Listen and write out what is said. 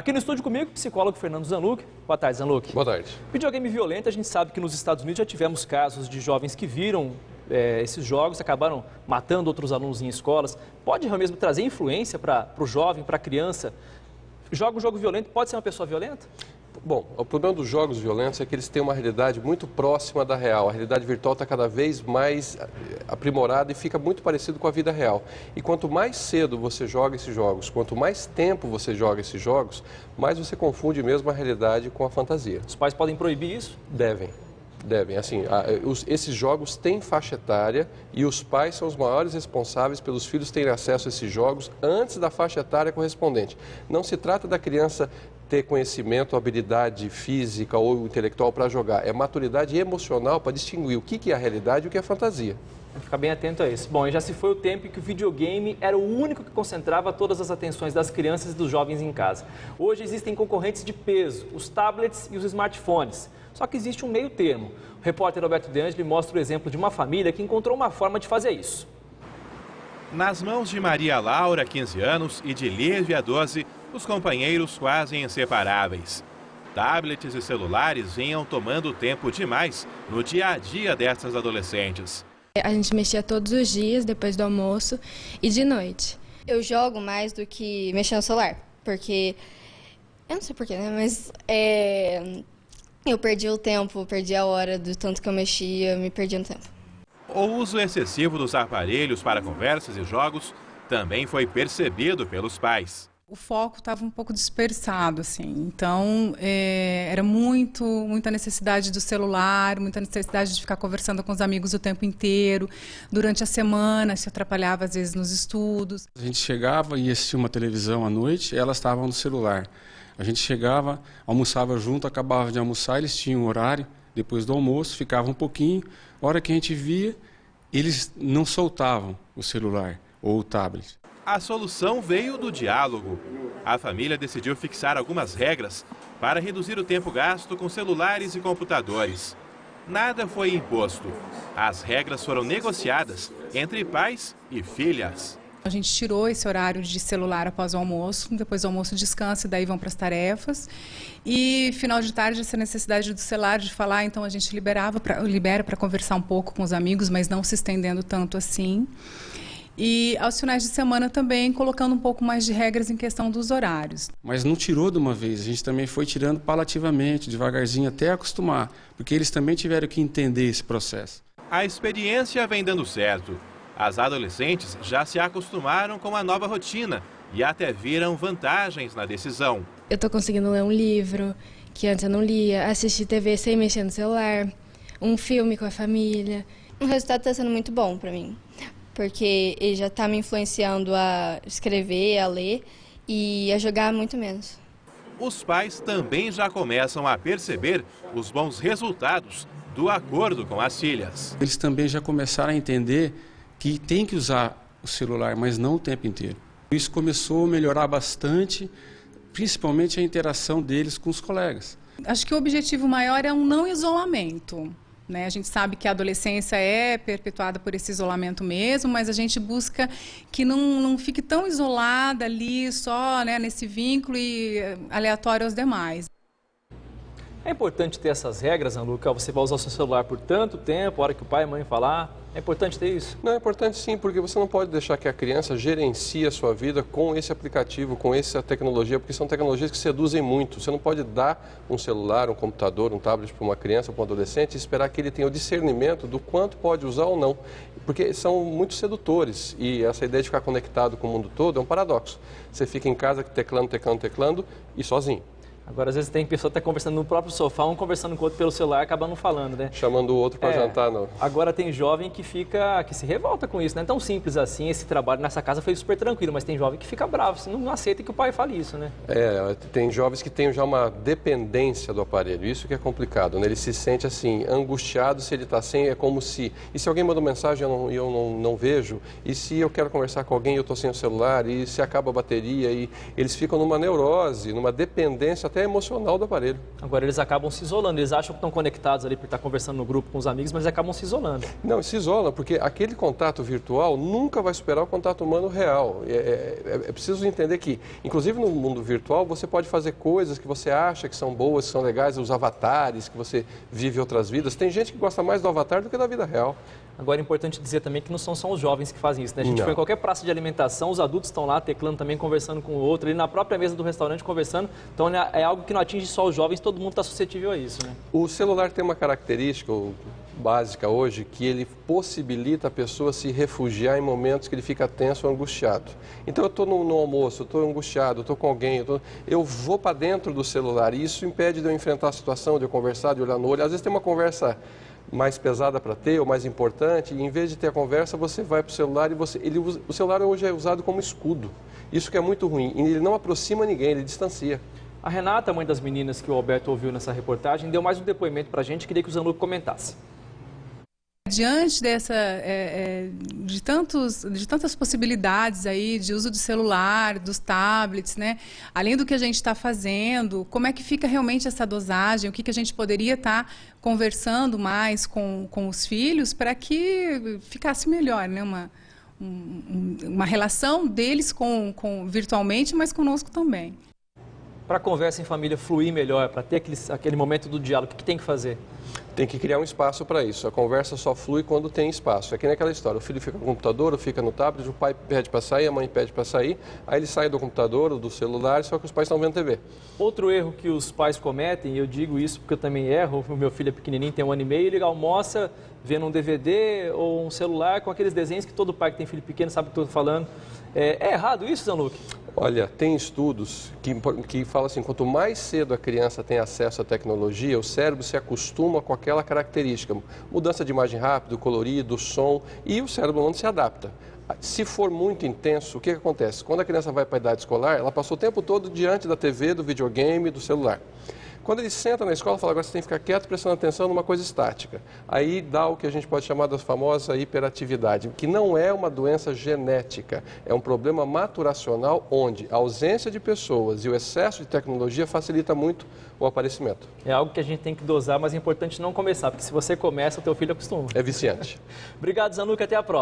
Aqui no estúdio comigo, o psicólogo Fernando Zanluc. Boa tarde, Zanluc. Boa tarde. Videogame violento, a gente sabe que nos Estados Unidos já tivemos casos de jovens que viram esses jogos, acabaram matando outros alunos em escolas. Pode mesmo trazer influência para o jovem, para a criança? Joga um jogo violento, pode ser uma pessoa violenta? Bom, o problema dos jogos violentos é que eles têm uma realidade muito próxima da real. A realidade virtual está cada vez mais aprimorada e fica muito parecido com a vida real. E quanto mais cedo você joga esses jogos, quanto mais tempo você joga esses jogos, mais você confunde mesmo a realidade com a fantasia. Os pais podem proibir isso? Devem. Assim, esses jogos têm faixa etária e os pais são os maiores responsáveis pelos filhos terem acesso a esses jogos antes da faixa etária correspondente. Não se trata da criança ter conhecimento, habilidade física ou intelectual para jogar. É maturidade emocional para distinguir o que é a realidade e o que é a fantasia. Vou ficar bem atento a isso. Bom, e já se foi o tempo em que o videogame era o único que concentrava todas as atenções das crianças e dos jovens em casa. Hoje existem concorrentes de peso, os tablets e os smartphones. Só que existe um meio termo. O repórter Roberto De Angeli mostra o exemplo de uma família que encontrou uma forma de fazer isso. Nas mãos de Maria Laura, 15 anos, e de Lívia, 12, os companheiros quase inseparáveis. Tablets e celulares vinham tomando tempo demais no dia a dia dessas adolescentes. A gente mexia todos os dias, depois do almoço e de noite. Eu jogo mais do que mexer no celular, porque... Eu não sei porquê, né? Mas eu perdi o tempo, perdi a hora do tanto que eu mexia, me perdi no tempo. O uso excessivo dos aparelhos para conversas e jogos também foi percebido pelos pais. O foco estava um pouco dispersado, assim, então era muita necessidade do celular, muita necessidade de ficar conversando com os amigos o tempo inteiro, durante a semana, se atrapalhava às vezes nos estudos. A gente chegava e assistia uma televisão à noite, elas estavam no celular. A gente chegava, almoçava junto, acabava de almoçar, eles tinham um horário, depois do almoço, ficava um pouquinho, a hora que a gente via, eles não soltavam o celular ou o tablet. A solução veio do diálogo. A família decidiu fixar algumas regras para reduzir o tempo gasto com celulares e computadores. Nada foi imposto. As regras foram negociadas entre pais e filhas. A gente tirou esse horário de celular após o almoço, depois do almoço descansa e daí vão para as tarefas. E final de tarde, essa necessidade do celular de falar, então a gente libera para conversar um pouco com os amigos, mas não se estendendo tanto assim. E aos finais de semana também colocando um pouco mais de regras em questão dos horários. Mas não tirou de uma vez, a gente também foi tirando palativamente, devagarzinho, até acostumar, porque eles também tiveram que entender esse processo. A experiência vem dando certo. As adolescentes já se acostumaram com a nova rotina e até viram vantagens na decisão. Eu estou conseguindo ler um livro que antes eu não lia, assistir TV sem mexer no celular, um filme com a família. O resultado está sendo muito bom para mim, porque ele já está me influenciando a escrever, a ler e a jogar muito menos. Os pais também já começam a perceber os bons resultados do acordo com as filhas. Eles também já começaram a entender que tem que usar o celular, mas não o tempo inteiro. Isso começou a melhorar bastante, principalmente a interação deles com os colegas. Acho que o objetivo maior é um não isolamento. A gente sabe que a adolescência é perpetuada por esse isolamento mesmo, mas a gente busca que não fique tão isolada ali, só nesse vínculo e aleatório aos demais. É importante ter essas regras, Zanluc? Você vai usar o seu celular por tanto tempo, a hora que o pai e a mãe falar. É importante ter isso? Não, é importante sim, porque você não pode deixar que a criança gerencie a sua vida com esse aplicativo, com essa tecnologia, porque são tecnologias que seduzem muito. Você não pode dar um celular, um computador, um tablet para uma criança, para um adolescente e esperar que ele tenha o discernimento do quanto pode usar ou não, porque são muito sedutores e essa ideia de ficar conectado com o mundo todo é um paradoxo. Você fica em casa teclando e sozinho. Agora, às vezes, tem pessoa que está conversando no próprio sofá, um conversando com o outro pelo celular, acaba não falando, né? Chamando o outro para jantar, não. Agora, tem jovem que se revolta com isso, não é tão simples assim. Esse trabalho nessa casa foi super tranquilo, mas tem jovem que fica bravo, você não aceita que o pai fale isso, né? Tem jovens que têm já uma dependência do aparelho, isso que é complicado, né? Ele se sente, assim, angustiado se ele está sem, é como se... E se alguém manda mensagem e eu não vejo? E se eu quero conversar com alguém e eu estou sem o celular? E se acaba a bateria? E eles ficam numa neurose, numa dependência até até emocional do aparelho. Agora eles acabam se isolando, eles acham que estão conectados ali por estar conversando no grupo com os amigos, mas eles acabam se isolando. Não, se isolam, porque aquele contato virtual nunca vai superar o contato humano real. É preciso entender que, inclusive no mundo virtual, você pode fazer coisas que você acha que são boas, que são legais, os avatares, que você vive outras vidas. Tem gente que gosta mais do avatar do que da vida real. Agora é importante dizer também que não são só os jovens que fazem isso, né? A gente foi em qualquer praça de alimentação, os adultos estão lá teclando também, conversando com o outro, ali na própria mesa do restaurante conversando. Então é algo que não atinge só os jovens, todo mundo está suscetível a isso, né? O celular tem uma característica básica hoje, que ele possibilita a pessoa se refugiar em momentos que ele fica tenso ou angustiado. Então eu estou no almoço, eu estou angustiado, eu estou com alguém, eu vou para dentro do celular e isso impede de eu enfrentar a situação, de eu conversar, de olhar no olho. Às vezes tem uma conversa mais pesada para ter, ou mais importante, e em vez de ter a conversa, você vai para o celular e o celular hoje é usado como escudo. Isso que é muito ruim. E ele não aproxima ninguém, ele distancia. A Renata, mãe das meninas que o Alberto ouviu nessa reportagem, deu mais um depoimento para a gente, queria que o Zanuck comentasse. Diante de tantas possibilidades aí de uso de celular, dos tablets, né? Além do que a gente está fazendo, como é que fica realmente essa dosagem? O que a gente poderia estar conversando mais com os filhos para que ficasse melhor, né? Uma relação deles virtualmente, mas conosco também. Para a conversa em família fluir melhor, para ter aquele momento do diálogo, o que tem que fazer? Tem que criar um espaço para isso. A conversa só flui quando tem espaço. É que nem aquela história, o filho fica no computador, ou fica no tablet, o pai pede para sair, a mãe pede para sair, aí ele sai do computador ou do celular, só que os pais estão vendo TV. Outro erro que os pais cometem, e eu digo isso porque eu também erro, o meu filho é pequenininho, tem 1 ano e meio, ele almoça vendo um DVD ou um celular com aqueles desenhos que todo pai que tem filho pequeno sabe o que eu estou falando. É errado isso, Zanuck? Olha, tem estudos que falam assim, quanto mais cedo a criança tem acesso à tecnologia, o cérebro se acostuma com aquela característica. Mudança de imagem rápido, colorido, som, e o cérebro humano se adapta. Se for muito intenso, o que acontece? Quando a criança vai para a idade escolar, ela passou o tempo todo diante da TV, do videogame, do celular. Quando ele senta na escola, fala, agora você tem que ficar quieto, prestando atenção numa coisa estática. Aí dá o que a gente pode chamar da famosa hiperatividade, que não é uma doença genética, é um problema maturacional onde a ausência de pessoas e o excesso de tecnologia facilita muito o aparecimento. É algo que a gente tem que dosar, mas é importante não começar, porque se você começa, o teu filho acostuma. É viciante. Obrigado, Zanuck, até a próxima.